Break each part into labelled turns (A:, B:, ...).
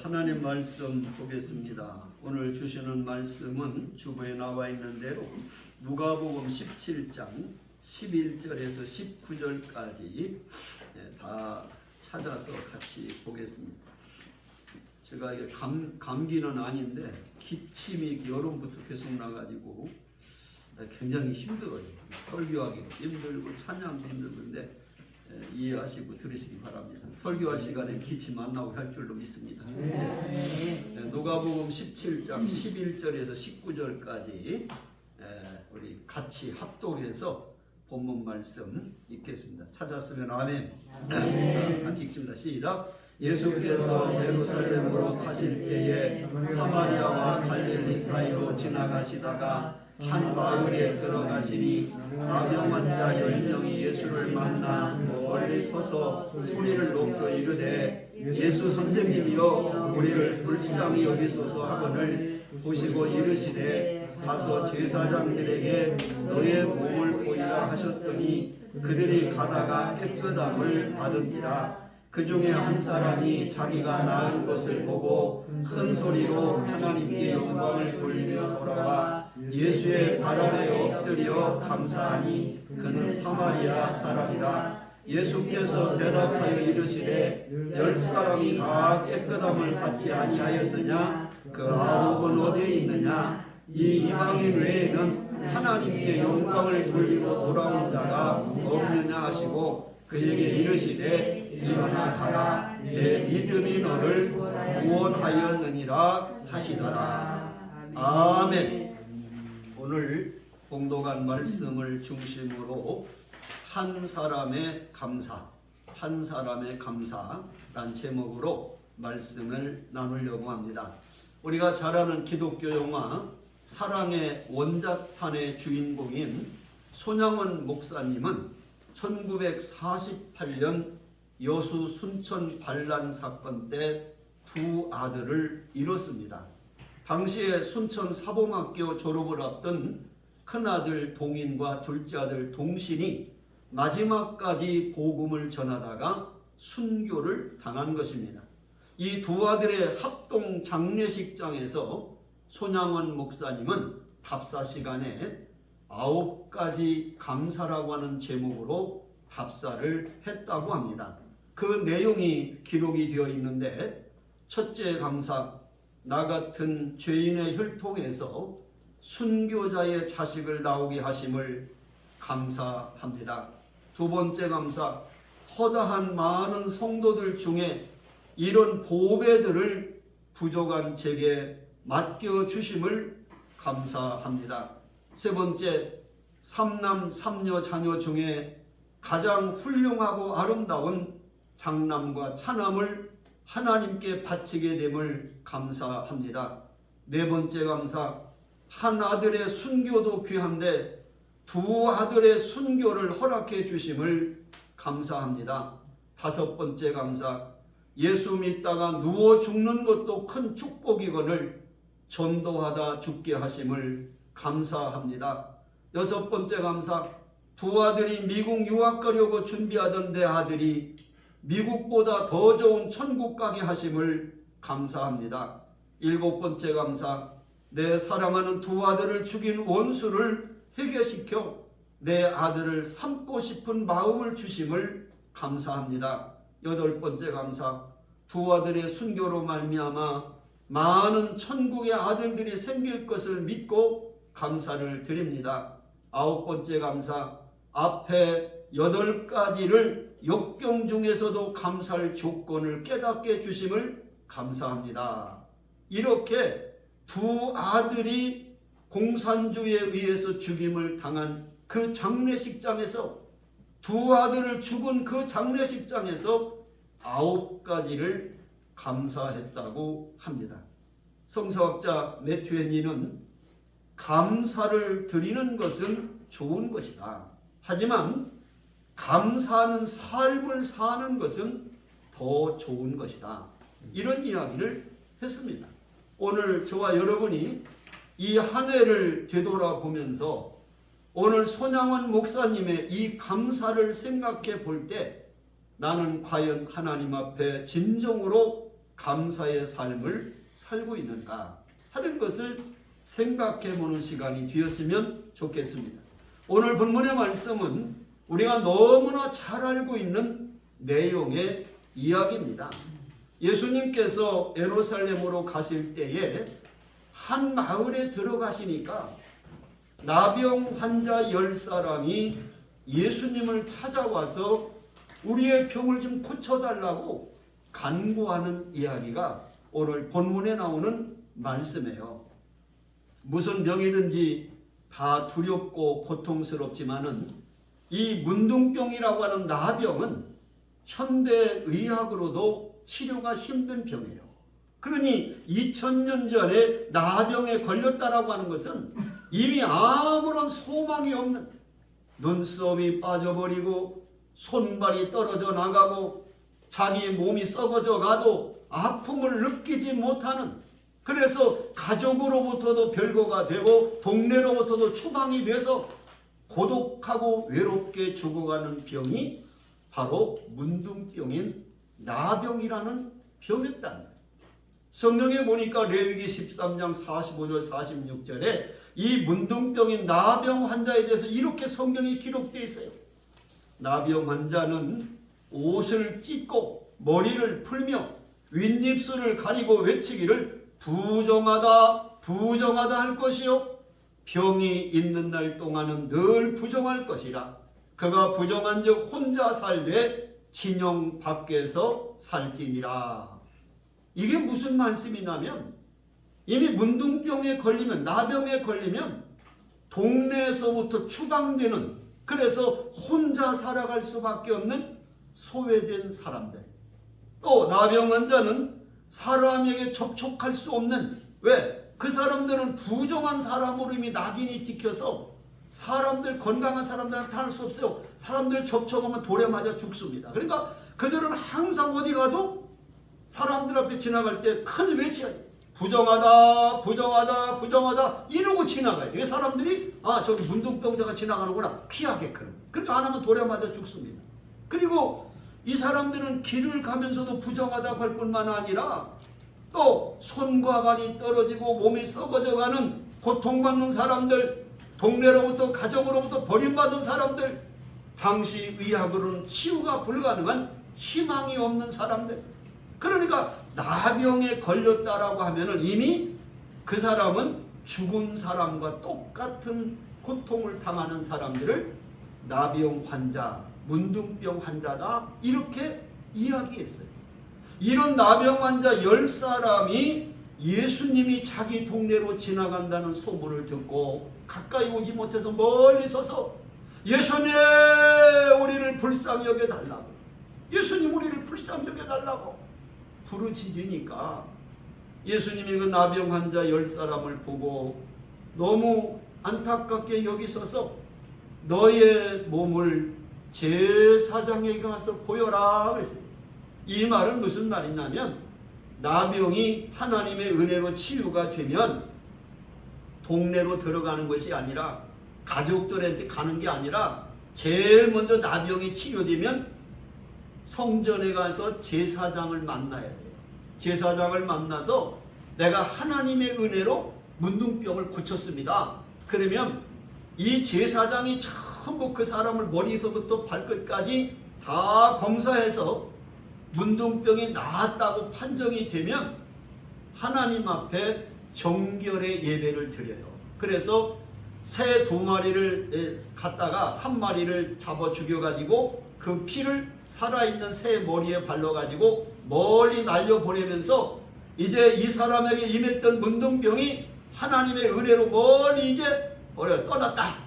A: 하나님 말씀 보겠습니다. 오늘 주시는 말씀은 주부에 나와 있는 대로 누가복음 17장 11절에서 19절까지 다 찾아서 같이 보겠습니다. 제가 이게 감기는 아닌데 기침이 여름부터 계속 나가지고 굉장히 힘들어요. 설교하기 힘들고 찬양도 힘들는데 이해하시고 들으시기 바랍니다. 설교할 시간에 기침 안 나오게 할 줄로 믿습니다. 누가복음 17장 11절에서 19절까지 우리 같이 합독해서 본문 말씀 읽겠습니다. 찾았으면 아멘. 같이 읽습니다. 시작. 예수께서 예루살렘으로 가실 때에 사마리아와 갈릴리 사이로 지나가시다가 한 마을에 들어가시니 나병 환자 10명이 예수를 만나 멀리 서서 소리를 높여 이르되 예수 선생님이여 우리를 불쌍히 여기소서 하거늘 보시고 이르시되 가서 제사장들에게 너의 몸을 보이라 하셨더니 그들이 가다가 깨끗함을 받으니라. 그 중에 한 사람이 자기가 나은 것을 보고 큰 소리로 하나님께 영광을 돌리며 돌아와 예수의 발 아래 엎드려 감사하니 그는 사마리아 사람이라. 예수께서 대답하여 이르시되 10사람이 다 깨끗함을 받지 아니하였느냐? 그 9은 어디에 있느냐? 이 이방인 외에는 하나님께 영광을 돌리고 돌아온 자가 없느냐 하시고 그에게 이르시되 일어나 가라 내 믿음이 너를 구원하였느니라 하시더라. 아멘. 오늘 봉독한 말씀을 중심으로 한 사람의 감사란 제목으로 말씀을 나누려고 합니다. 우리가 잘 아는 기독교 영화 사랑의 원작판의 주인공인 손양원 목사님은 1948년 여수 순천 반란 사건 때 두 아들을 잃었습니다. 당시에 순천 사범학교 졸업을 앞둔 큰아들 동인과 둘째 아들 동신이 마지막까지 복음을 전하다가 순교를 당한 것입니다. 이 두 아들의 합동 장례식장에서 손양원 목사님은 답사 시간에 9가지 감사라고 하는 제목으로 답사를 했다고 합니다. 그 내용이 기록이 되어 있는데, 첫째 감사, 나 같은 죄인의 혈통에서 순교자의 자식을 나오게 하심을 감사합니다. 두 번째 감사, 허다한 많은 성도들 중에 이런 보배들을 부족한 제게 맡겨주심을 감사합니다. 세 번째, 3남 3녀 자녀 중에 가장 훌륭하고 아름다운 장남과 차남을 하나님께 바치게 됨을 감사합니다. 네 번째 감사, 한 아들의 순교도 귀한데 두 아들의 순교를 허락해 주심을 감사합니다. 다섯 번째 감사, 예수 믿다가 누워 죽는 것도 큰 축복이거늘 전도하다 죽게 하심을 감사합니다. 여섯 번째 감사, 두 아들이 미국 유학 가려고 준비하던 내 아들이 미국보다 더 좋은 천국 가게 하심을 감사합니다. 일곱 번째 감사, 내 사랑하는 두 아들을 죽인 원수를 해결시켜 내 아들을 삼고 싶은 마음을 주심을 감사합니다. 여덟 번째 감사, 두 아들의 순교로 말미암아 많은 천국의 아들들이 생길 것을 믿고 감사를 드립니다. 아홉 번째 감사, 앞에 8가지를 역경 중에서도 감사할 조건을 깨닫게 해주심을 감사합니다. 이렇게 두 아들이 공산주의에 의해서 죽임을 당한 그 장례식장에서, 두 아들을 죽은 그 장례식장에서 9가지를 감사했다고 합니다. 성서학자 매튜 헨리는 감사를 드리는 것은 좋은 것이다. 하지만 감사하는 삶을 사는 것은 더 좋은 것이다. 이런 이야기를 했습니다. 오늘 저와 여러분이 이 한 해를 되돌아보면서 오늘 손양원 목사님의 이 감사를 생각해 볼 때 나는 과연 하나님 앞에 진정으로 감사의 삶을 살고 있는가 하는 것을 생각해 보는 시간이 되었으면 좋겠습니다. 오늘 본문의 말씀은 우리가 너무나 잘 알고 있는 내용의 이야기입니다. 예수님께서 예루살렘으로 가실 때에 한 마을에 들어가시니까 나병 환자 10사람이 예수님을 찾아와서 우리의 병을 좀 고쳐달라고 간구하는 이야기가 오늘 본문에 나오는 말씀이에요. 무슨 병이든지 다 두렵고 고통스럽지만은 이 문둥병이라고 하는 나병은 현대의학으로도 치료가 힘든 병이에요. 그러니 2000년 전에 나병에 걸렸다라고 하는 것은 이미 아무런 소망이 없는, 눈썹이 빠져버리고 손발이 떨어져 나가고 자기 몸이 썩어져 가도 아픔을 느끼지 못하는, 그래서 가족으로부터도 별거가 되고 동네로부터도 추방이 돼서 고독하고 외롭게 죽어가는 병이 바로 문둥병인 나병이라는 병이었다. 성경에 보니까 레위기 13장 45절 46절에 이 문둥병인 나병 환자에 대해서 이렇게 성경이 기록되어 있어요. 나병 환자는 옷을 찢고 머리를 풀며 윗입술을 가리고 외치기를 부정하다 부정하다 할 것이요 병이 있는 날 동안은 늘 부정할 것이라. 그가 부정한즉 혼자 살되 진영 밖에서 살지니라. 이게 무슨 말씀이냐면 이미 문둥병에 걸리면, 나병에 걸리면 동네에서부터 추방되는, 그래서 혼자 살아갈 수밖에 없는 소외된 사람들, 또 나병 환자는 사람에게 접촉할 수 없는, 왜? 그 사람들은 부정한 사람으로 이미 낙인이 찍혀서 사람들, 건강한 사람들한테 할 수 없어요. 사람들 접촉하면 돌에 맞아 죽습니다. 그러니까 그들은 항상 어디 가도 사람들 앞에 지나갈 때 큰 외치야 돼. 부정하다 부정하다 부정하다 이러고 지나가요. 이 사람들이 저기 문둥병자가 지나가는구나 피하게끔. 그러니까 안 하면 돌에 맞아 죽습니다. 그리고 이 사람들은 길을 가면서도 부정하다고 할 뿐만 아니라 또 손과 발이 떨어지고 몸이 썩어져가는 고통받는 사람들, 동네로부터 가정으로부터 버림받은 사람들, 당시 의학으로는 치유가 불가능한 희망이 없는 사람들. 그러니까 나병에 걸렸다라고 하면은 이미 그 사람은 죽은 사람과 똑같은 고통을 당하는 사람들을 나병 환자, 문둥병 환자다 이렇게 이야기했어요. 이런 나병 환자 10사람이 예수님이 자기 동네로 지나간다는 소문을 듣고 가까이 오지 못해서 멀리 서서 예수님 우리를 불쌍히 여겨달라고, 예수님 우리를 불쌍히 여겨달라고 부르짖으니까 예수님이 그 나병 환자 10사람을 보고 너무 안타깝게 여기서서 너의 몸을 제사장에게 가서 보여라 그랬어요. 이 말은 무슨 말이냐면 나병이 하나님의 은혜로 치유가 되면 동네로 들어가는 것이 아니라, 가족들한테 가는 게 아니라, 제일 먼저 나병이 치료되면 성전에 가서 제사장을 만나야 돼요. 제사장을 만나서 내가 하나님의 은혜로 문둥병을 고쳤습니다. 그러면 이 제사장이 전부 그 사람을 머리서부터 발끝까지 다 검사해서 문둥병이 나았다고 판정이 되면 하나님 앞에 정결의 예배를 드려요. 그래서 새 2마리를 갖다가 1마리를 잡아 죽여가지고 그 피를 살아있는 새 머리에 발라가지고 멀리 날려보내면서 이제 이 사람에게 임했던 문둥병이 하나님의 은혜로 멀리 이제 떠났다.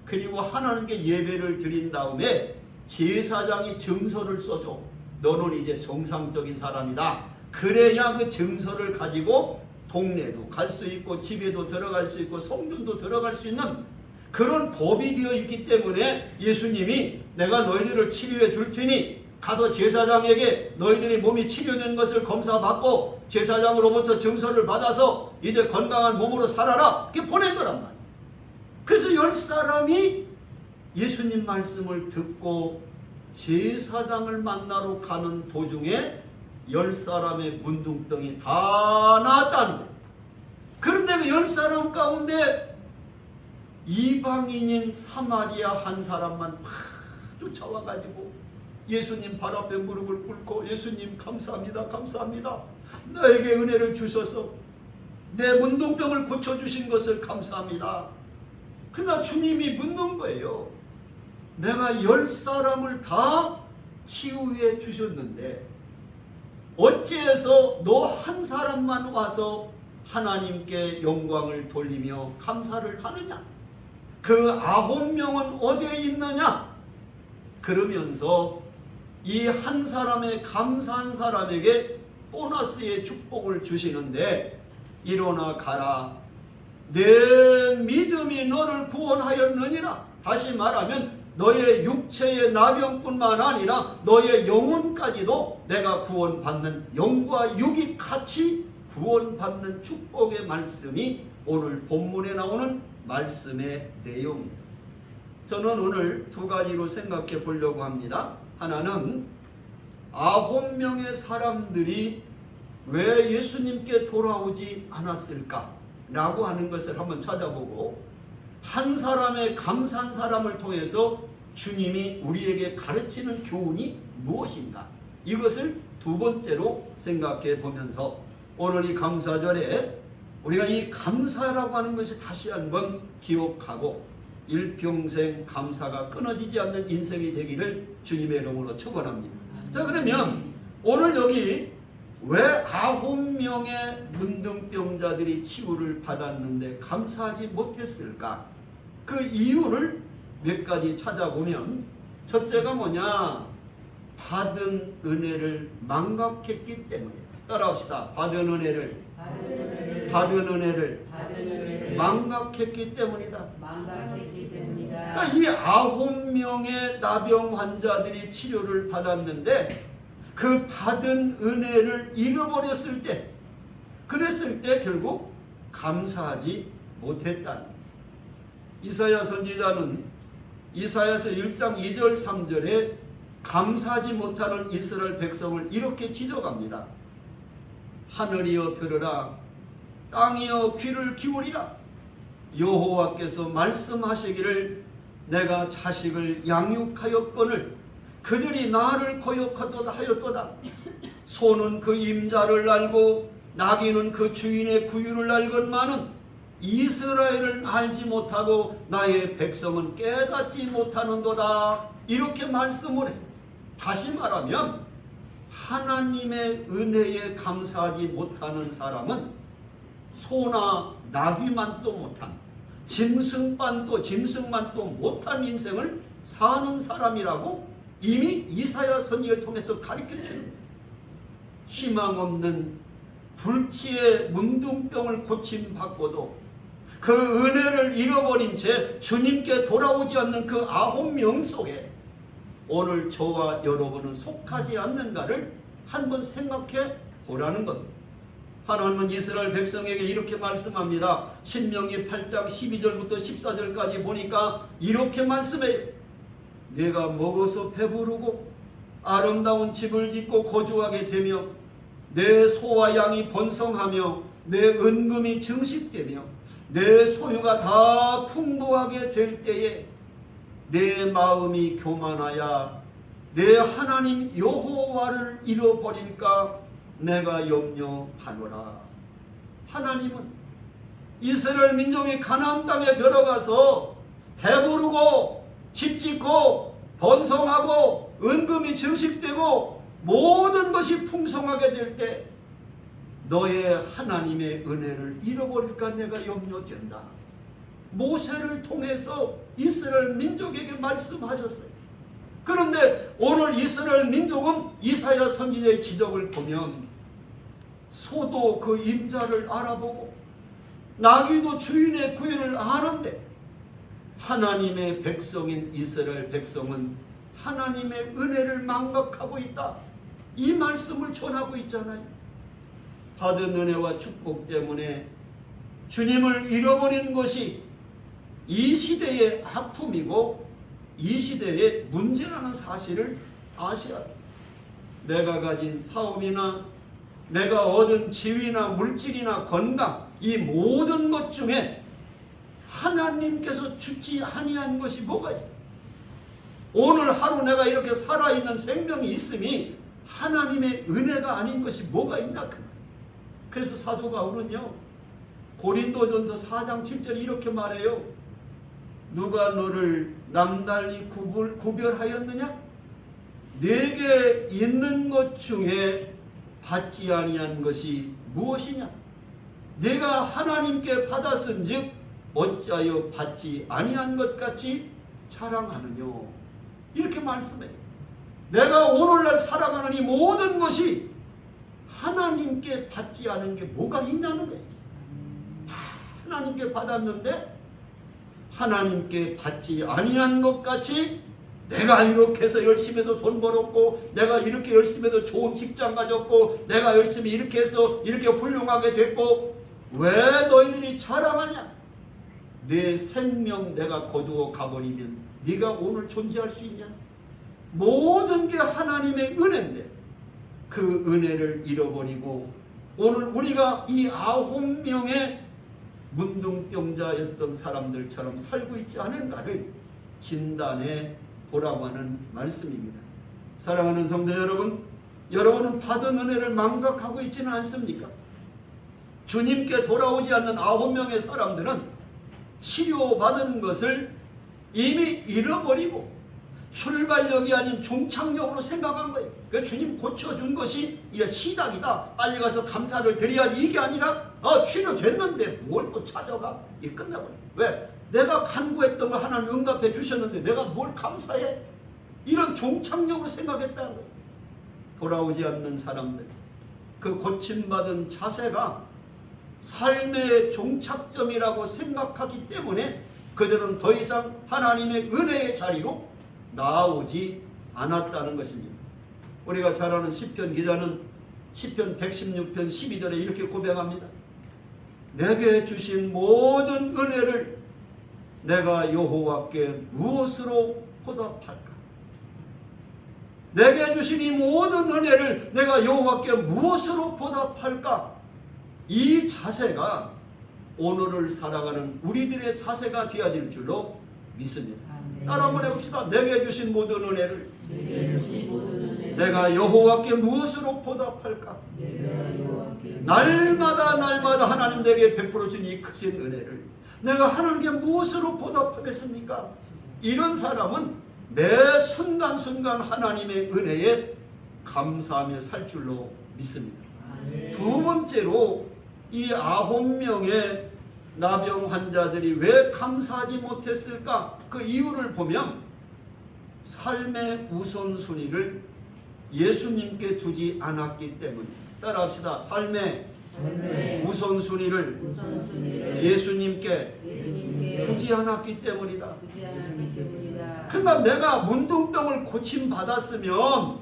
A: 그리고 하나님께 예배를 드린 다음에 제사장이 증서를 써줘. 너는 이제 정상적인 사람이다. 그래야 그 증서를 가지고 동네도 갈 수 있고 집에도 들어갈 수 있고 성전도 들어갈 수 있는 그런 법이 되어 있기 때문에 예수님이 내가 너희들을 치료해 줄 테니 가서 제사장에게 너희들이 몸이 치료된 것을 검사받고 제사장으로부터 증서를 받아서 이제 건강한 몸으로 살아라 이렇게 보낸 거란 말이에요. 그래서 10사람이 예수님 말씀을 듣고 제사장을 만나러 가는 도중에 10사람의 문둥병이 다 나았다는 거예요. 그런데 그 10사람 가운데 이방인인 사마리아 한 사람만 막 쫓아와가지고 예수님 발 앞에 무릎을 꿇고 예수님 감사합니다. 감사합니다. 나에게 은혜를 주셔서 내 문둥병을 고쳐주신 것을 감사합니다. 그러나 주님이 묻는 거예요. 내가 10사람을 다 치유해 주셨는데 어찌해서 너 한 사람만 와서 하나님께 영광을 돌리며 감사를 하느냐? 그 9명은 어디에 있느냐? 그러면서 이 한 사람의 감사한 사람에게 보너스의 축복을 주시는데 일어나 가라. 내 믿음이 너를 구원하였느니라. 다시 말하면 너의 육체의 나병뿐만 아니라 너의 영혼까지도 내가 구원받는, 영과 육이 같이 구원받는 축복의 말씀이 오늘 본문에 나오는 말씀의 내용입니다. 저는 오늘 두 가지로 생각해 보려고 합니다. 하나는 9명의 사람들이 왜 예수님께 돌아오지 않았을까 라고 하는 것을 한번 찾아보고, 한 사람의 감사한 사람을 통해서 주님이 우리에게 가르치는 교훈이 무엇인가, 이것을 두 번째로 생각해 보면서 오늘 이 감사절에 우리가 이 감사라고 하는 것이 다시 한번 기억하고 일평생 감사가 끊어지지 않는 인생이 되기를 주님의 이름으로 축원합니다. 자, 그러면 오늘 여기 왜 9명의 문둥병자들이 치유를 받았는데 감사하지 못했을까? 그 이유를 몇 가지 찾아보면, 첫째가 뭐냐? 받은 은혜를 망각했기 때문이다. 따라합시다. 받은 은혜를 망각했기 때문이다. 그러니까 이 9명의 나병 환자들이 치료를 받았는데 그 받은 은혜를 잃어버렸을 때, 그랬을 때 결국 감사하지 못했다. 이사야 선지자는 이사야서 1장 2절 3절에 감사하지 못하는 이스라엘 백성을 이렇게 지적합니다. 하늘이여 들으라, 땅이여 귀를 기울이라. 여호와께서 말씀하시기를 내가 자식을 양육하였거늘 그들이 나를 거역하였도다. 소는 그 임자를 알고 나귀는 그 주인의 구유를 알건만은 이스라엘을 알지 못하고 나의 백성은 깨닫지 못하는도다. 이렇게 말씀을 해. 다시 말하면 하나님의 은혜에 감사하지 못하는 사람은 소나 나귀만도 못한, 짐승만도 못한 인생을 사는 사람이라고 이미 이사야 선지자를 통해서 가르쳐주는 거예요. 희망 없는 불치의 문둥병을 고침받고도 그 은혜를 잃어버린 채 주님께 돌아오지 않는 그 9명 속에 오늘 저와 여러분은 속하지 않는가를 한번 생각해 보라는 겁니다. 하나님은 이스라엘 백성에게 이렇게 말씀합니다. 신명기 8장 12절부터 14절까지 보니까 이렇게 말씀해요. 내가 먹어서 배부르고 아름다운 집을 짓고 거주하게 되며 내 소와 양이 번성하며 내 은금이 증식되며 내 소유가 다 풍부하게 될 때에 내 마음이 교만하여 내 하나님 여호와를 잃어버릴까 내가 염려하노라. 하나님은 이스라엘 민족이 가나안 땅에 들어가서 배부르고 집 짓고 번성하고 은금이 증식되고 모든 것이 풍성하게 될 때 너의 하나님의 은혜를 잃어버릴까 내가 염려된다. 모세를 통해서 이스라엘 민족에게 말씀하셨어요. 그런데 오늘 이스라엘 민족은 이사야 선지자의 지적을 보면 소도 그 임자를 알아보고 나귀도 주인의 구유를 아는데 하나님의 백성인 이스라엘 백성은 하나님의 은혜를 망각하고 있다. 이 말씀을 전하고 있잖아요. 받은 은혜와 축복 때문에 주님을 잃어버린 것이 이 시대의 아픔이고 이 시대의 문제라는 사실을 아셔야 합니다. 내가 가진 사업이나 내가 얻은 지위나 물질이나 건강, 이 모든 것 중에 하나님께서 주지 아니한 것이 뭐가 있어요? 오늘 하루 내가 이렇게 살아있는 생명이 있음이 하나님의 은혜가 아닌 것이 뭐가 있나? 그래서 사도 바울은요, 고린도전서 4장 7절 이렇게 말해요. 누가 너를 남달리 구별하였느냐? 내게 있는 것 중에 받지 아니한 것이 무엇이냐? 내가 하나님께 받았은즉 어찌하여 받지 아니한 것 같이 자랑하느냐? 이렇게 말씀해요. 내가 오늘날 살아가는 이 모든 것이 하나님께 받지 않은 게 뭐가 있냐는 거예요. 하나님께 받았는데 하나님께 받지 아니한 것 같이 내가 이렇게 해서 열심히 해서 돈 벌었고, 내가 이렇게 열심히 해서 좋은 직장 가졌고, 내가 열심히 이렇게 해서 이렇게 훌륭하게 됐고, 왜 너희들이 자랑하냐? 내 생명 내가 거두어 가버리면 네가 오늘 존재할 수 있냐? 모든 게 하나님의 은혜인데 그 은혜를 잃어버리고 오늘 우리가 이 9명의 문둥병자였던 사람들처럼 살고 있지 않은가를 진단해 보라고 하는 말씀입니다. 사랑하는 성도 여러분, 여러분은 받은 은혜를 망각하고 있지는 않습니까? 주님께 돌아오지 않는 9명의 사람들은 치료받은 것을 이미 잃어버리고 출발력이 아닌 종착역으로 생각한 거예요. 그러니까 주님 고쳐준 것이 이게 시작이다, 빨리 가서 감사를 드려야지, 이게 아니라 치료됐는데 뭘 또 찾아가? 이게 끝나버려요. 왜? 내가 간구했던 거 하나님 응답해 주셨는데 내가 뭘 감사해? 이런 종착역으로 생각했다는 거예요. 돌아오지 않는 사람들, 그 고침받은 자세가 삶의 종착점이라고 생각하기 때문에 그들은 더 이상 하나님의 은혜의 자리로 나오지 않았다는 것입니다. 우리가 잘 아는 시편 기자는 시편 116편 12절에 이렇게 고백합니다. 내게 주신 모든 은혜를 내가 여호와께 무엇으로 보답할까? 내게 주신 이 모든 은혜를 내가 여호와께 무엇으로 보답할까? 이 자세가 오늘을 살아가는 우리들의 자세가 되어야 될 줄로 믿습니다. 따라 한번 해봅시다. 내게 주신 모든 은혜를 내가 여호와께 무엇으로 보답할까? 날마다 하나님 내게 베풀어 준 이 크신 은혜를 내가 하나님께 무엇으로 보답하겠습니까? 이런 사람은 매 순간순간 하나님의 은혜에 감사하며 살 줄로 믿습니다. 두 번째로 이 9명의 나병 환자들이 왜 감사하지 못했을까? 그 이유를 보면 삶의 우선순위를 예수님께 두지 않았기 때문입니다. 따라합시다. 삶의 우선순위를 예수님께 두지 않았기 때문이다. 그러니까 내가 문둥병을 고침받았으면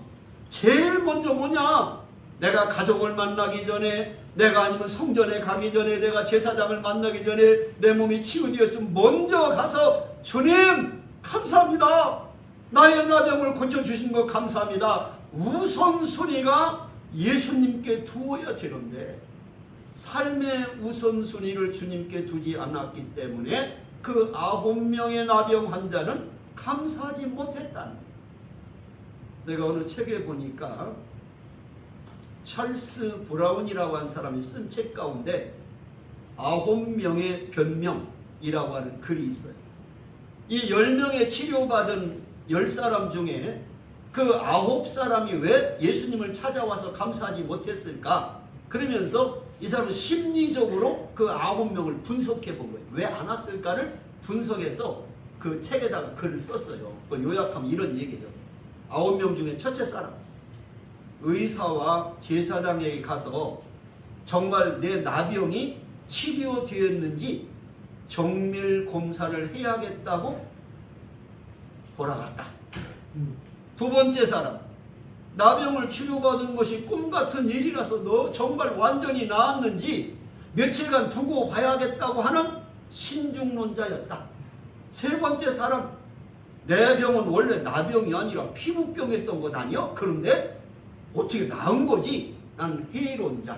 A: 제일 먼저 뭐냐? 내가 가족을 만나기 전에, 내가 아니면 성전에 가기 전에, 내가 제사장을 만나기 전에 내 몸이 치유되었으면 먼저 가서 주님 감사합니다. 나의 나병을 고쳐주신 것 감사합니다. 우선순위가 예수님께 두어야 되는데 삶의 우선순위를 주님께 두지 않았기 때문에 그 9명의 나병 환자는 감사하지 못했다는 거예요. 내가 어느 책에 보니까 찰스 브라운이라고 하는 사람이 쓴 책 가운데 9명의 변명이라고 하는 글이 있어요. 이 10명의 치료받은 10사람 중에 그 9사람이 왜 예수님을 찾아와서 감사하지 못했을까? 그러면서 이 사람은 심리적으로 그 9명을 분석해 본 거예요. 왜 안 왔을까를 분석해서 그 책에다가 글을 썼어요. 요약하면 이런 얘기죠. 9명 중에 첫째 사람, 의사와 제사장에게 가서 정말 내 나병이 치료되었는지 정밀 검사를 해야겠다고 돌아갔다. 두 번째 사람, 나병을 치료받은 것이 꿈같은 일이라서 너 정말 완전히 나았는지 며칠간 두고 봐야겠다고 하는 신중론자였다. 세 번째 사람, 내 병은 원래 나병이 아니라 피부병이었던 것 아니야? 그런데 어떻게 나은 거지? 난 회의론자.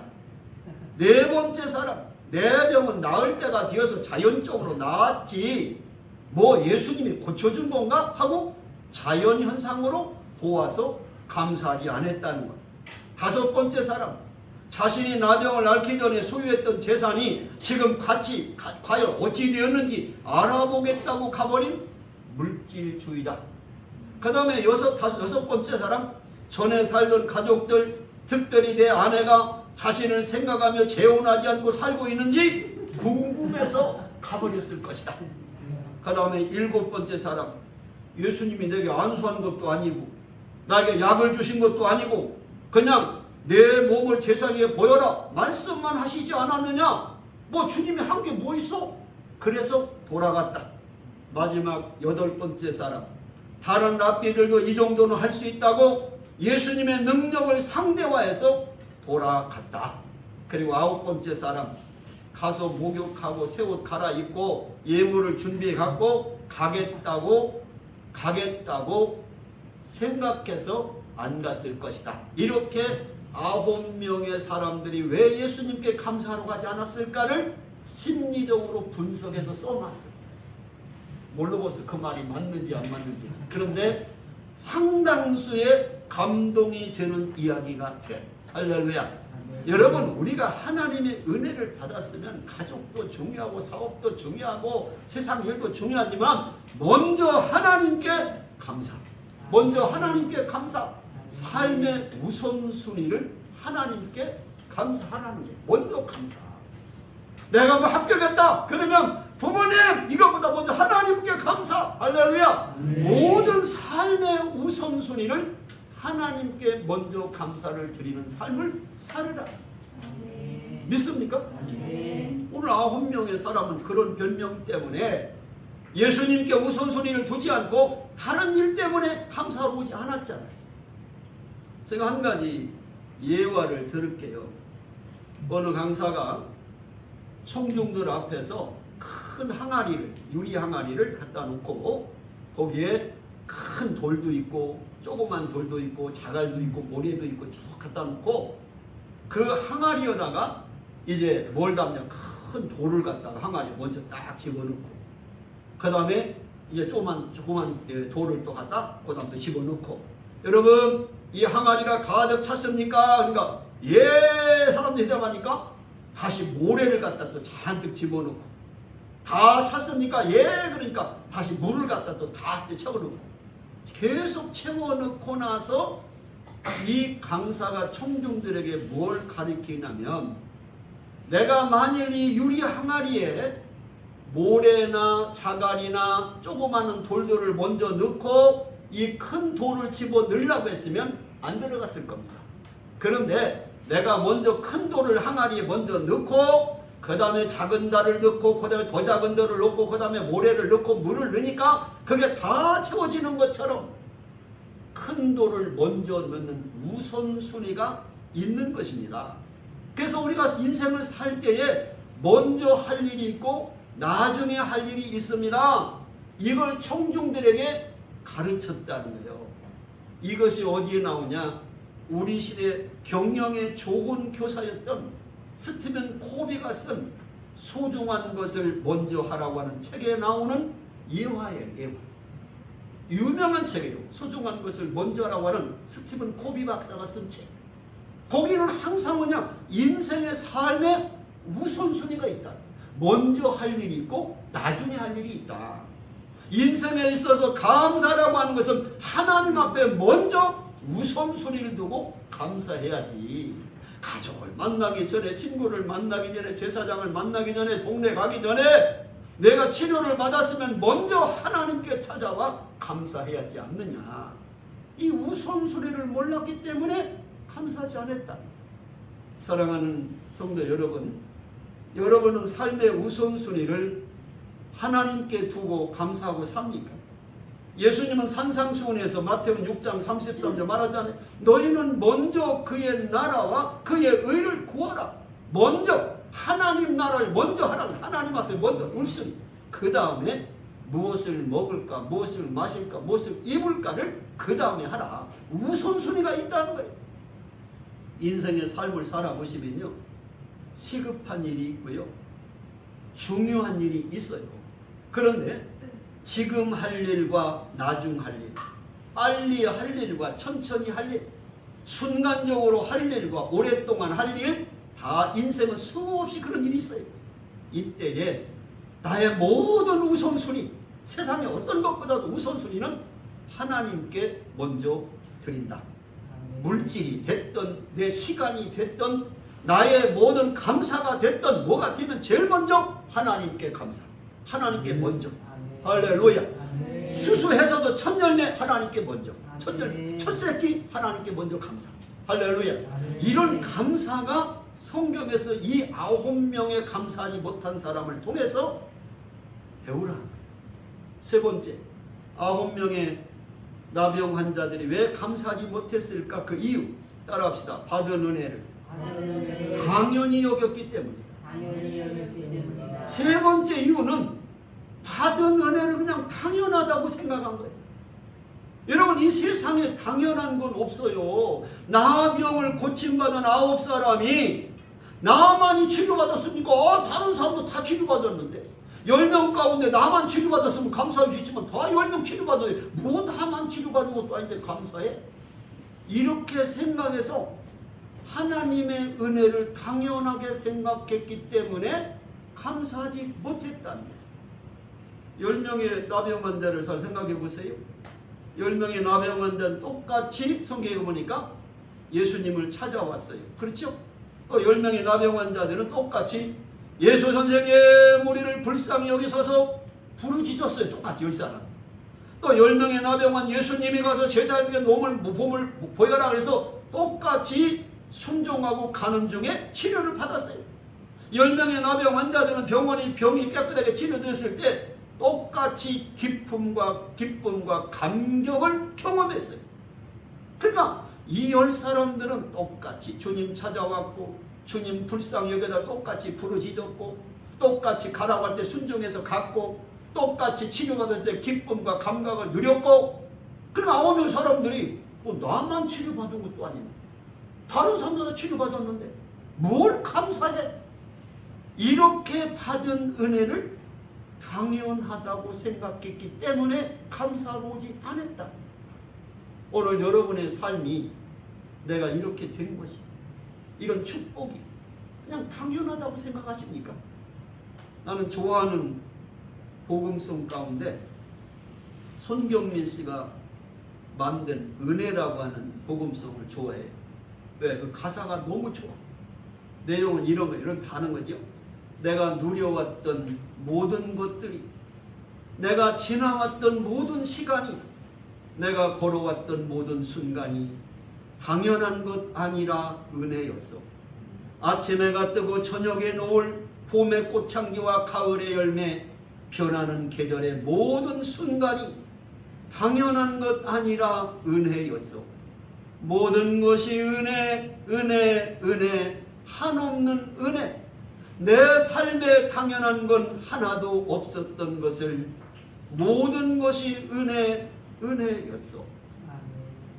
A: 네 번째 사람, 내 병은 나을 때가 되어서 자연적으로 나았지 뭐 예수님이 고쳐준 건가? 하고 자연현상으로 보아서 감사하지 않았다는 것. 다섯 번째 사람, 자신이 나병을 앓기 전에 소유했던 재산이 지금 과연 어찌 되었는지 알아보겠다고 가버린 물질주의자. 그 다음에 여섯 번째 사람, 전에 살던 가족들, 특별히 내 아내가 자신을 생각하며 재혼하지 않고 살고 있는지 궁금해서 가버렸을 것이다. 그 다음에 일곱 번째 사람, 예수님이 내게 안수한 것도 아니고 나에게 약을 주신 것도 아니고 그냥 내 몸을 제사기에 보여라 말씀만 하시지 않았느냐? 뭐 주님이 한 게 뭐 있어? 그래서 돌아갔다. 마지막 여덟 번째 사람, 다른 랍비들도 이 정도는 할 수 있다고 예수님의 능력을 상대화해서 돌아갔다. 그리고 아홉 번째 사람, 가서 목욕하고 새 옷 갈아입고 예물을 준비해 갖고 가겠다고 생각해서 안 갔을 것이다. 이렇게 9명의 사람들이 왜 예수님께 감사하러 가지 않았을까를 심리적으로 분석해서 써놨어요. 모르고서 그 말이 맞는지 안 맞는지. 그런데 상당수의 감동이 되는 이야기가 돼. 할렐루야. 여러분, 우리가 하나님의 은혜를 받았으면 가족도 중요하고 사업도 중요하고 세상 일도 중요하지만 먼저 하나님께 감사. 먼저 하나님께 감사. 삶의 우선순위를 하나님께 감사하라는 게 먼저 감사. 내가 뭐 합격했다 그러면 부모님 이것보다 먼저 하나님께 감사. 할렐루야. 모든 삶의 우선순위를 하나님께 먼저 감사를 드리는 삶을 살으라. 믿습니까? 오늘 9명의 사람은 그런 변명 때문에 예수님께 우선순위를 두지 않고 다른 일 때문에 감사하러 오지 않았잖아요. 제가 한 가지 예화를 들을게요. 어느 강사가 청중들 앞에서 큰 항아리를, 유리 항아리를 갖다 놓고 거기에 큰 돌도 있고 조그만 돌도 있고 자갈도 있고 모래도 있고 쭉 갖다 놓고 그 항아리에다가 이제 뭘 담냐, 큰 돌을 갖다가 항아리에 먼저 딱 집어넣고 그 다음에 이제 조그만 돌을 또 갖다 그 다음 또 집어넣고, 여러분 이 항아리가 가득 찼습니까? 그러니까 예 사람들이 대답하니까 다시 모래를 갖다 또 잔뜩 집어넣고, 다 찼습니까? 예 그러니까 다시 물을 갖다 또 다 채워넣고, 계속 채워넣고 나서 이 강사가 청중들에게 뭘 가르치냐면, 내가 만일 이 유리 항아리에 모래나 자갈이나 조그마한 돌들을 먼저 넣고 이 큰 돌을 집어 넣으려고 했으면 안 들어갔을 겁니다. 그런데 내가 먼저 큰 돌을 항아리에 먼저 넣고 그 다음에 작은 달을 넣고 그 다음에 더 작은 돌을 넣고 그 다음에 모래를 넣고 물을 넣으니까 그게 다 채워지는 것처럼 큰 돌을 먼저 넣는 우선순위가 있는 것입니다. 그래서 우리가 인생을 살 때에 먼저 할 일이 있고 나중에 할 일이 있습니다. 이걸 청중들에게 가르쳤다는 거예요. 이것이 어디에 나오냐? 우리 시대 경영의 좋은 교사였던 스티븐 코비가 쓴 소중한 것을 먼저 하라고 하는 책에 나오는 예화예요. 예화. 유명한 책이에요. 소중한 것을 먼저 하라고 하는 스티븐 코비 박사가 쓴 책. 거기는 항상 뭐냐? 인생의 삶에 우선순위가 있다. 먼저 할 일이 있고 나중에 할 일이 있다. 인생에 있어서 감사라고 하는 것은 하나님 앞에 먼저 우선순위를 두고 감사해야지. 가족을 만나기 전에, 친구를 만나기 전에, 제사장을 만나기 전에, 동네 가기 전에 내가 치료를 받았으면 먼저 하나님께 찾아와 감사해야지 않느냐. 이 우선순위를 몰랐기 때문에 감사하지 않았다. 사랑하는 성도 여러분, 여러분은 삶의 우선순위를 하나님께 두고 감사하고 삽니까? 예수님은 산상수훈에서 마태복음 6장 33절 말하잖아요. 너희는 먼저 그의 나라와 그의 의를 구하라. 먼저 하나님 나라를 먼저 하라. 하나님 앞에 먼저 울쓰니 그 다음에 무엇을 먹을까, 무엇을 마실까, 무엇을 입을까를 그 다음에 하라. 우선순위가 있다는 거예요. 인생의 삶을 살아보시면요, 시급한 일이 있고요, 중요한 일이 있어요. 그런데 지금 할 일과 나중 할 일, 빨리 할 일과 천천히 할 일, 순간적으로 할 일과 오랫동안 할 일, 다 인생은 수없이 그런 일이 있어요. 이때에 나의 모든 우선순위, 세상의 어떤 것보다도 우선순위는 하나님께 먼저 드린다. 물질이 됐든 내 시간이 됐든 나의 모든 감사가 됐든 뭐가 되면 제일 먼저 하나님께 감사, 하나님께 먼저. 할렐루야. 수수해서도 첫열매 하나님께 먼저, 첫 새끼 하나님께 먼저 감사. 할렐루야. 이런 감사가 성경에서 이 9명의 감사하지 못한 사람을 통해서 배우라. 세 번째, 9명의 나병 환자들이 왜 감사하지 못했을까? 그 이유 따라합시다. 받은 은혜를 당연히 여겼기 때문이다. 세 번째 이유는 받은 은혜를 그냥 당연하다고 생각한 거예요. 여러분, 이 세상에 당연한 건 없어요. 나병을 고침받은 9사람이 나만이 치료받았습니까? 다른 사람도 다 치료받았는데 10명 가운데 나만 치료받았으면 감사할 수 있지만 다 10명 치료받아요. 뭐 나만 치료받은 것도 아닌데 감사해? 이렇게 생각해서 하나님의 은혜를 당연하게 생각했기 때문에 감사하지 못했다는 거예요. 10명의 나병 환자를 잘 생각해 보세요. 10명의 나병 환자는 똑같이 성경에 보니까 예수님을 찾아왔어요. 그렇죠? 또 10명의 나병 환자들은 똑같이 예수 선생님, 우리를 불쌍히 여기소서 부르짖었어요. 똑같이 10사람. 또 10명의 나병환 예수님이 가서 제사장에게 몸을 보여라 그래서 똑같이 순종하고 가는 중에 치료를 받았어요. 10명의 나병 환자들은 병이 깨끗하게 치료됐을 때 똑같이 기쁨과 감격을 경험했어요. 그러니까 이 10사람들은 똑같이 주님 찾아왔고 주님 불쌍히 여겨다 똑같이 부르짖었고 똑같이 가라고 할 때 순종해서 갔고 똑같이 치료받을 때 기쁨과 감각을 누렸고, 그러나 9명 사람들이 뭐 나만 치료받은 것도 아닌데 다른 사람들도 치료받았는데 뭘 감사해? 이렇게 받은 은혜를 당연하다고 생각했기 때문에 감사하지 않았다. 오늘 여러분의 삶이 내가 이렇게 된 것이, 이런 축복이 그냥 당연하다고 생각하십니까? 나는 좋아하는 복음송 가운데 손경민 씨가 만든 은혜라고 하는 복음송을 좋아해요. 왜? 그 가사가 너무 좋아. 내용은 이런 다는 거죠. 내가 누려왔던 모든 것들이, 내가 지나왔던 모든 시간이, 내가 걸어왔던 모든 순간이 당연한 것 아니라 은혜였어. 아침 해가 뜨고 저녁에 노을, 봄의 꽃향기와 가을의 열매, 변하는 계절의 모든 순간이 당연한 것 아니라 은혜였어. 모든 것이 은혜, 한없는 은혜. 내 삶에 당연한 건 하나도 없었던 것을 모든 것이 은혜였어.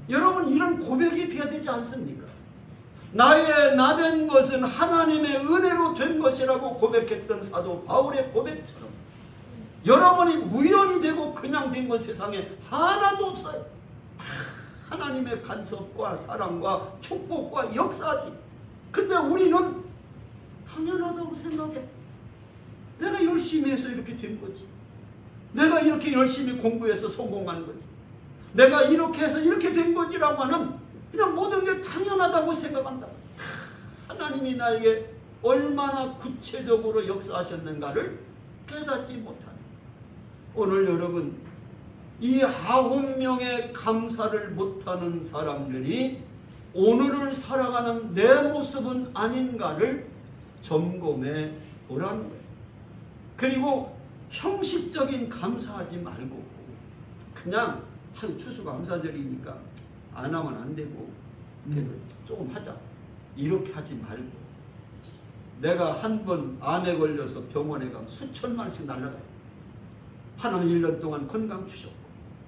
A: 여러분, 이런 고백이 돼야 되지 않습니까? 나의 나된 것은 하나님의 은혜로 된 것이라고 고백했던 사도 바울의 고백처럼 여러분이 우연이 되고 그냥 된 건 세상에 하나도 없어요. 하나님의 간섭과 사랑과 축복과 역사지. 근데 우리는 당연하다고 생각해. 내가 열심히 해서 이렇게 된 거지. 내가 이렇게 열심히 공부해서 성공한 거지. 내가 이렇게 해서 이렇게 된 거지라고 하는 그냥 모든 게 당연하다고 생각한다. 하나님이 나에게 얼마나 구체적으로 역사하셨는가를 깨닫지 못하는 오늘 여러분, 이 9명의 감사를 못하는 사람들이 오늘을 살아가는 내 모습은 아닌가를 점검해 보라는 거예요. 그리고 형식적인 감사하지 말고 그냥 추수감사절이니까 안 하면 안 되고 조금 하자 이렇게 하지 말고, 내가 한 번 암에 걸려서 병원에 가면 수천만 원씩 날라가요. 하나님 1년 동안 건강 주셨고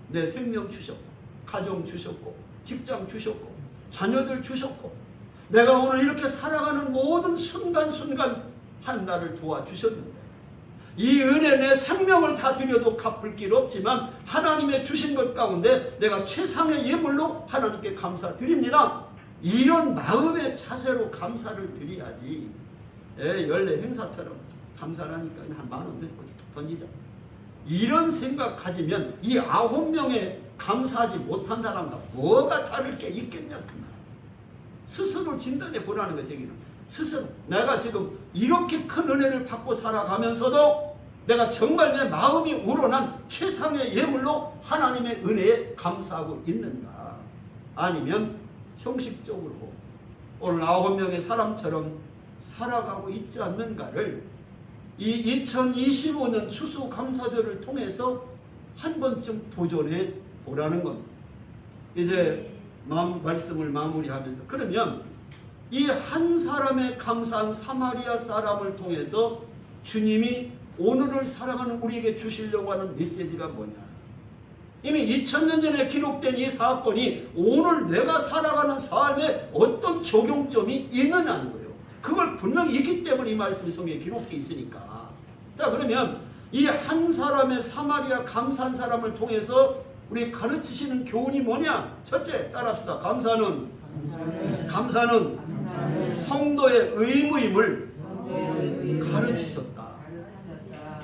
A: 내 생명 주셨고 가정 주셨고 직장 주셨고 자녀들 주셨고 내가 오늘 이렇게 살아가는 모든 순간순간 한 나를 도와주셨는데 이 은혜 내 생명을 다 드려도 갚을 길 없지만 하나님의 주신 것 가운데 내가 최상의 예물로 하나님께 감사드립니다. 이런 마음의 자세로 감사를 드려야지. 연례 행사처럼 감사하니까 한 10,000원 던지자. 이런 생각 가지면 이 9명의 감사하지 못한 사람과 뭐가 다를 게 있겠냐 그 말. 스스로 진단해 보라는 거죠. 스스로 내가 지금 이렇게 큰 은혜를 받고 살아가면서도 내가 정말 내 마음이 우러난 최상의 예물로 하나님의 은혜에 감사하고 있는가, 아니면 형식적으로 오늘 9명의 사람처럼 살아가고 있지 않는가를 이 2025년 추수감사절을 통해서 한 번쯤 도전해 보라는 겁니다. 이제 말씀을 마무리하면서, 그러면 이 한 사람의 감사한 사마리아 사람을 통해서 주님이 오늘을 살아가는 우리에게 주시려고 하는 메시지가 뭐냐? 이미 2000년 전에 기록된 이 사건이 오늘 내가 살아가는 삶에 어떤 적용점이 있느냐는 거예요. 그걸 분명히 있기 때문에 이 말씀이 성경에 기록되어 있으니까. 자, 그러면 이 한 사람의 사마리아 감사한 사람을 통해서 우리 가르치시는 교훈이 뭐냐? 첫째, 따라합시다. 감사는 성도의 의무임을 가르치셨다.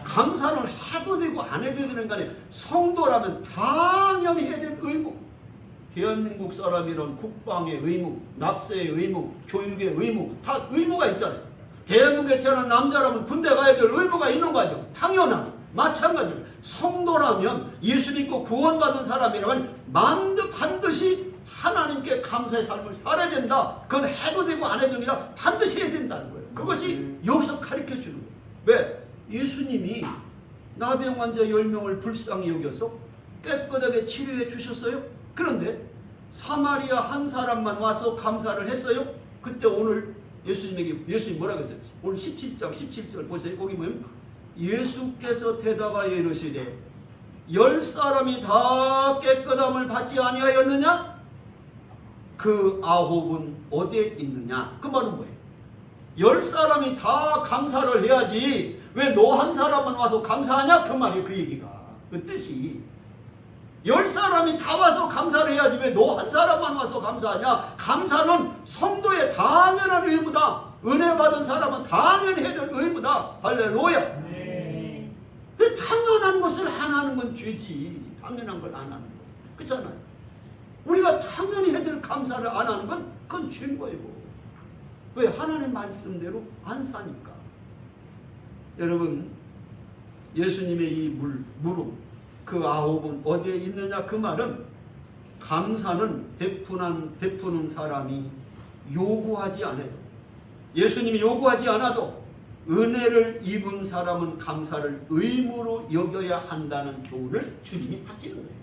A: 감사는 해도 되고 안 해도 되는 거 아니에요. 성도라면 당연히 해야 될 의무. 대한민국 사람이란 국방의 의무, 납세의 의무, 교육의 의무, 다 의무가 있잖아요. 대한민국에 태어난 남자라면 군대 가야 될 의무가 있는 거 아니에요. 당연한 마찬가지로 성도라면, 예수 믿고 구원받은 사람이라면 반드시 하나님께 감사의 삶을 살아야 된다. 그건 해도 되고 안 해도 되니라 반드시 해야 된다는 거예요. 그것이 여기서 가르쳐 주는 거예요. 왜? 예수님이 나병 환자 10명을 불쌍히 여겨서 깨끗하게 치료해 주셨어요. 그런데 사마리아 한 사람만 와서 감사를 했어요. 그때 오늘 예수님이 뭐라고 했어요? 오늘 17절 보세요. 거기 보면 예수께서 대답하여 이르시되 10사람이 다 깨끗함을 받지 아니하였느냐? 그 9은 어디에 있느냐? 그 말은 뭐예요? 10사람이 다 감사를 해야지 왜 너 한 사람만 와서 감사하냐? 그 말이에요. 그 얘기가. 그 뜻이 10사람이 다 와서 감사를 해야지 왜 너 한 사람만 와서 감사하냐? 감사는 성도의 당연한 의무다. 은혜 받은 사람은 당연히 해야 될 의무다. 할렐루야. 네. 근데 당연한 것을 안 하는 건 죄지. 당연한 걸 안 하는 거. 그렇잖아요. 우리가 당연히 해야 될 감사를 안 하는 건 그건 죄인 거예요. 왜? 하나님 말씀대로 안 사니까. 여러분, 예수님의 이 물음, 그 9은 어디에 있느냐? 그 말은 감사는 베푸는 사람이 요구하지 않아도, 예수님이 요구하지 않아도 은혜를 입은 사람은 감사를 의무로 여겨야 한다는 교훈을 주님이 바치는 거예요.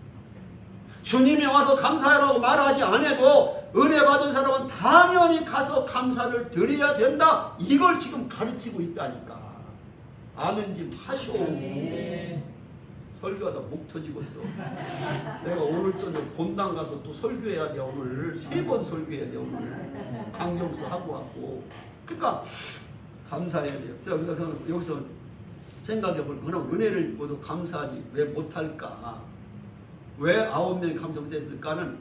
A: 주님이 와서 감사하라고 말하지 않아도 은혜 받은 사람은 당연히 가서 감사를 드려야 된다. 이걸 지금 가르치고 있다니까. 아멘 좀 하쇼. 설교하다 목 터지겠어. 내가 오늘 저녁 본당 가서 또 설교해야 돼. 오늘 3번 설교해야 돼. 오늘 강경서 하고 왔고. 그러니까 감사해야 돼요. 그래서 여기서 생각해보면 그럼 은혜를 입고도 감사하지 왜 못할까? 왜 9명이 감사 못했을까는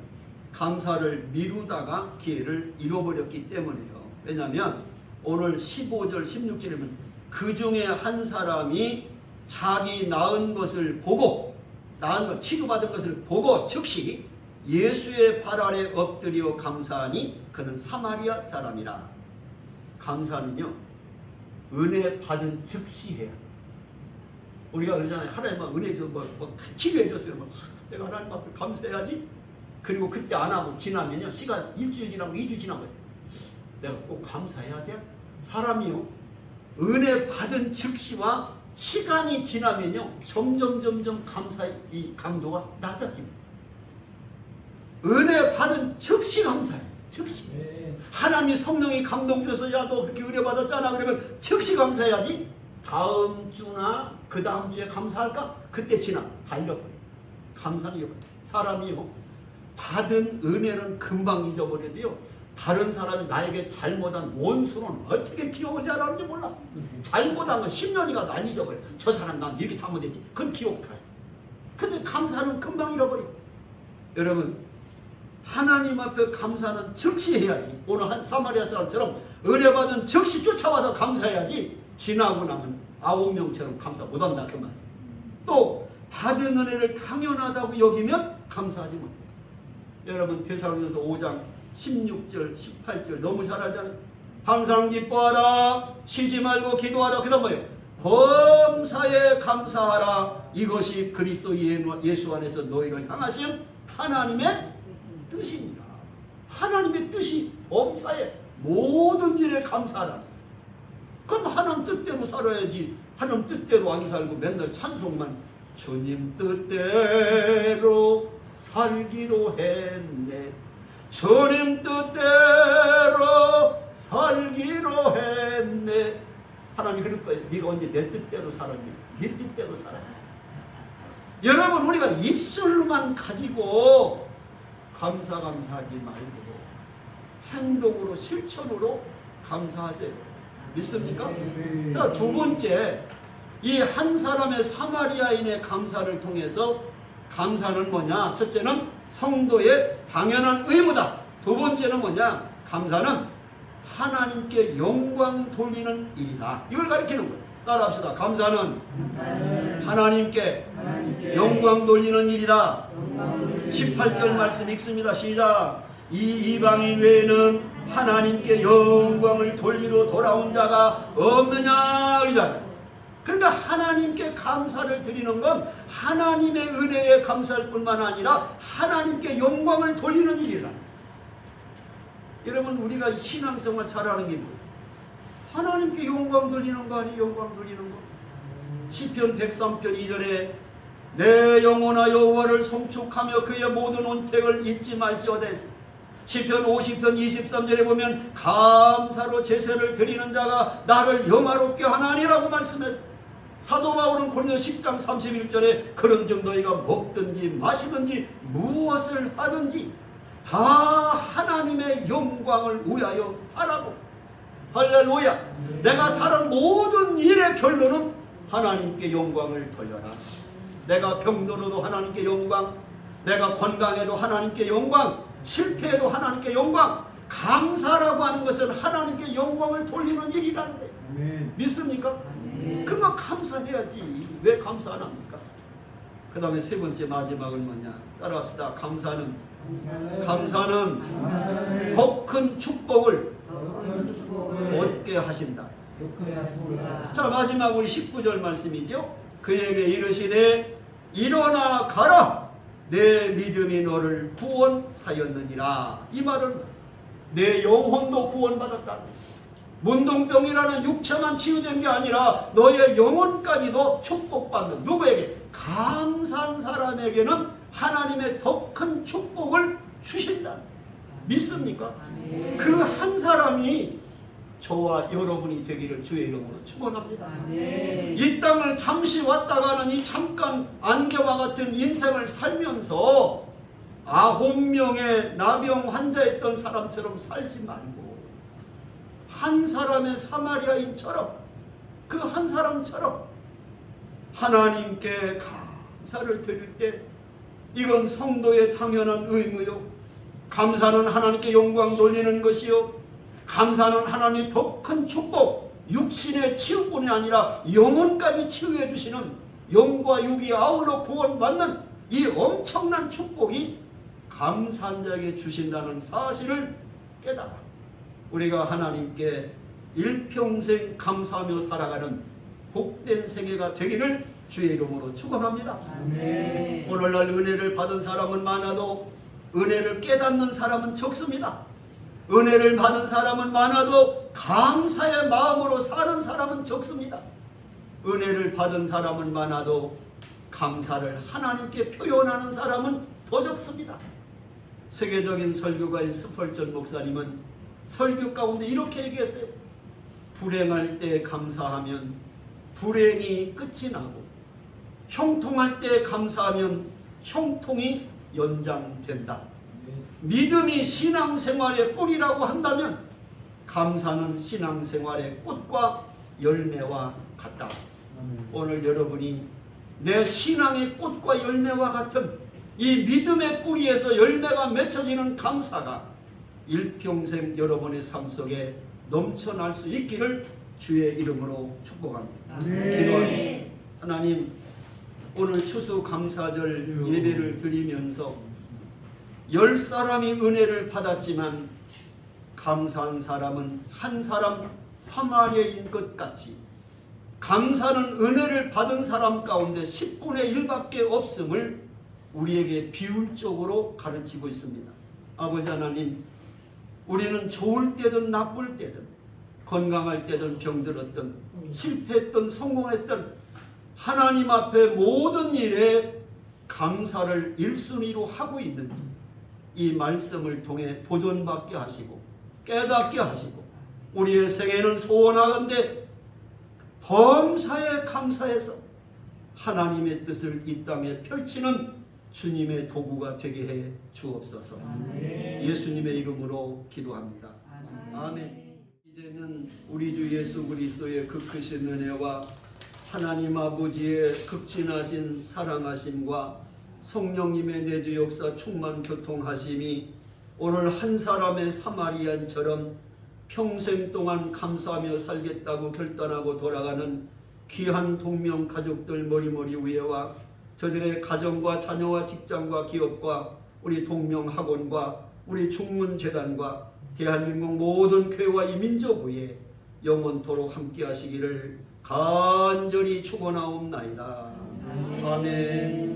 A: 감사를 미루다가 기회를 잃어버렸기 때문이에요. 왜냐하면 오늘 15절 16절이면 그 중에 한 사람이 자기 낳은 것을 보고, 낳은 것 치료받은 것을 보고 즉시 예수의 발 아래 엎드려 감사하니 그는 사마리아 사람이라. 감사는요, 은혜 받은 즉시 해야 돼요. 우리가 그러잖아요. 하나님 은혜 줘서 뭐 치료해 줬어요. 내가 하나님 앞에 감사해야지. 그리고 그때 안 하고 지나면요, 시간 일주일 지나고 2주 지나고 내가 꼭 감사해야 돼. 사람이요, 은혜 받은 즉시와 시간이 지나면요 점점 감사의 이 강도가 낮아집니다. 은혜 받은 즉시 감사해. 즉시. 하나님이 성령이 감동 줘서 야 너 그렇게 은혜 받았잖아 그러면 즉시 감사해야지. 다음 주나 그 다음 주에 감사할까? 그때 지나 다 잃어버려. 감사는 잃어버려. 사람이요 받은 은혜는 금방 잊어버려도요 다른 사람이 나에게 잘못한 원수는 어떻게 기억을 잘하는지 몰라. 잘못한 건 10년이 가도 안 잊어버려. 저 사람 난 이렇게 잘못했지. 그건 기억 못해. 근데 감사는 금방 잃어버려. 여러분, 하나님 앞에 감사는 즉시 해야지. 오늘 한 사마리아 사람처럼 은혜 받은 즉시 쫓아와서 감사해야지. 지나고 나면 9명처럼 감사 못한다 그 말. 또 받은 은혜를 당연하다고 여기면 감사하지 못해. 여러분, 데살로니가서 5장 16절 18절 너무 잘 알잖아요. 항상 기뻐하라, 쉬지 말고 기도하라. 그 다음 뭐예요? 범사에 감사하라. 이것이 그리스도 예수 안에서 너희를 향하신 하나님의 뜻입니다. 하나님의 뜻이 범사에 모든 일에 감사하라. 그럼 하나님 뜻대로 살아야지. 하나님 뜻대로 안 살고 맨날 찬송만 주님 뜻대로 살기로 했네. 주님 뜻대로 살기로 했네. 하나님 그럴 거예요. 네가 언제 내 뜻대로 살았니? 네 뜻대로 살았지. 여러분, 우리가 입술만 가지고 감사하지 말고 행동으로 실천으로 감사하세요. 믿습니까? 자, 두 번째, 이 한 사람의 사마리아인의 감사를 통해서 감사는 뭐냐? 첫째는 성도의 당연한 의무다. 두 번째는 뭐냐? 감사는 하나님께 영광 돌리는 일이다. 이걸 가리키는 거예요. 따라합시다. 감사는 하나님께 영광 돌리는 일이다. 18절 말씀 읽습니다. 시작. 이 이방인 외에는 하나님께 영광을 돌리러 돌아온 자가 없느냐 그러잖아요. 그러니까 하나님께 감사를 드리는 건 하나님의 은혜에 감사할 뿐만 아니라 하나님께 영광을 돌리는 일이라. 여러분, 우리가 신앙생활 잘하는 게 뭐예요? 하나님께 영광 돌리는 거 아니에요? 영광 돌리는 거. 시편 103편 2절에 내 영혼아 여호와를 송축하며 그의 모든 은택을 잊지 말지어다 했어요. 시편 50편 23절에 보면 감사로 제사를 드리는 자가 나를 영화롭게 하나니라고 말씀했어요. 사도 바울은 고린도 10장 31절에 그런즉 너희가 먹든지 마시든지 무엇을 하든지 다 하나님의 영광을 위하여 하라고. 할렐루야. 내가 사는 모든 일의 결론은 하나님께 영광을 돌려라. 내가 병들어도 하나님께 영광, 내가 건강해도 하나님께 영광, 실패해도 하나님께 영광. 감사라고 하는 것은 하나님께 영광을 돌리는 일이라는 거예요. 아멘. 믿습니까? 그만 감사해야지. 왜 감사 안 합니까? 그 다음에 세 번째 마지막은 뭐냐? 따라합시다. 감사는 더 큰 축복을 얻게 하신다. 자, 마지막 우리 19절 말씀이죠. 그에게 이르시되 일어나 가라. 내 믿음이 너를 구원하였느니라. 이 말은 내 영혼도 구원받았다. 문둥병이라는 육체만 치유된 게 아니라 너의 영혼까지도 축복받는, 누구에게? 감사한 사람에게는 하나님의 더 큰 축복을 주신다. 믿습니까? 그 한 사람이 저와 여러분이 되기를 주의 이름으로 축원합니다. 이 땅을 잠시 왔다 가는 이 잠깐 안개와 같은 인생을 살면서 9명의 나병 환자였던 사람처럼 살지 말고 한 사람의 사마리아인처럼, 그 한 사람처럼 하나님께 감사를 드릴 때 이건 성도의 당연한 의무요. 감사는 하나님께 영광 돌리는 것이요. 감사는 하나님의 더 큰 축복, 육신의 치유뿐이 아니라 영혼까지 치유해 주시는 영과 육이 아울러 구원받는 이 엄청난 축복이 감사한 자에게 주신다는 사실을 깨달아 우리가 하나님께 일평생 감사하며 살아가는 복된 생애가 되기를 주의 이름으로 축원합니다. 오늘날 은혜를 받은 사람은 많아도 은혜를 깨닫는 사람은 적습니다. 은혜를 받은 사람은 많아도 감사의 마음으로 사는 사람은 적습니다. 은혜를 받은 사람은 많아도 감사를 하나님께 표현하는 사람은 더 적습니다. 세계적인 설교가인 스펄전 목사님은 설교 가운데 이렇게 얘기했어요. 불행할 때 감사하면 불행이 끝이 나고 형통할 때 감사하면 형통이 연장된다. 믿음이 신앙생활의 뿌리라고 한다면 감사는 신앙생활의 꽃과 열매와 같다. 오늘 여러분이 내 신앙의 꽃과 열매와 같은 이 믿음의 뿌리에서 열매가 맺혀지는 감사가 일평생 여러분의 삶 속에 넘쳐날 수 있기를 주의 이름으로 축복합니다. 기도하십시오. 하나님, 오늘 추수감사절 예배를 드리면서 10사람이 은혜를 받았지만 감사한 사람은 한 사람 사마리아인 것 같이 감사는 은혜를 받은 사람 가운데 10분의 1밖에 없음을 우리에게 비율적으로 가르치고 있습니다. 아버지 하나님, 우리는 좋을 때든 나쁠 때든 건강할 때든 병들었든 실패했든 성공했든 하나님 앞에 모든 일에 감사를 1순위로 하고 있는지 이 말씀을 통해 도전받게 하시고 깨닫게 하시고 우리의 생애는 소원하건대 범사에 감사해서 하나님의 뜻을 이 땅에 펼치는 주님의 도구가 되게 해 주옵소서. 예수님의 이름으로 기도합니다. 아멘. 이제는 우리 주 예수 그리스도의 그 크신 은혜와 하나님 아버지의 극진하신 사랑하심과 성령님의 내주 역사 충만 교통하심이 오늘 한 사람의 사마리안처럼 평생 동안 감사하며 살겠다고 결단하고 돌아가는 귀한 동명 가족들 머리머리 위에와 저들의 가정과 자녀와 직장과 기업과 우리 동명 학원과 우리 중문재단과 대한민국 모든 교회와 이 민족 위에 영원토록 함께 하시기를 간절히 축원하옵나이다. 아멘.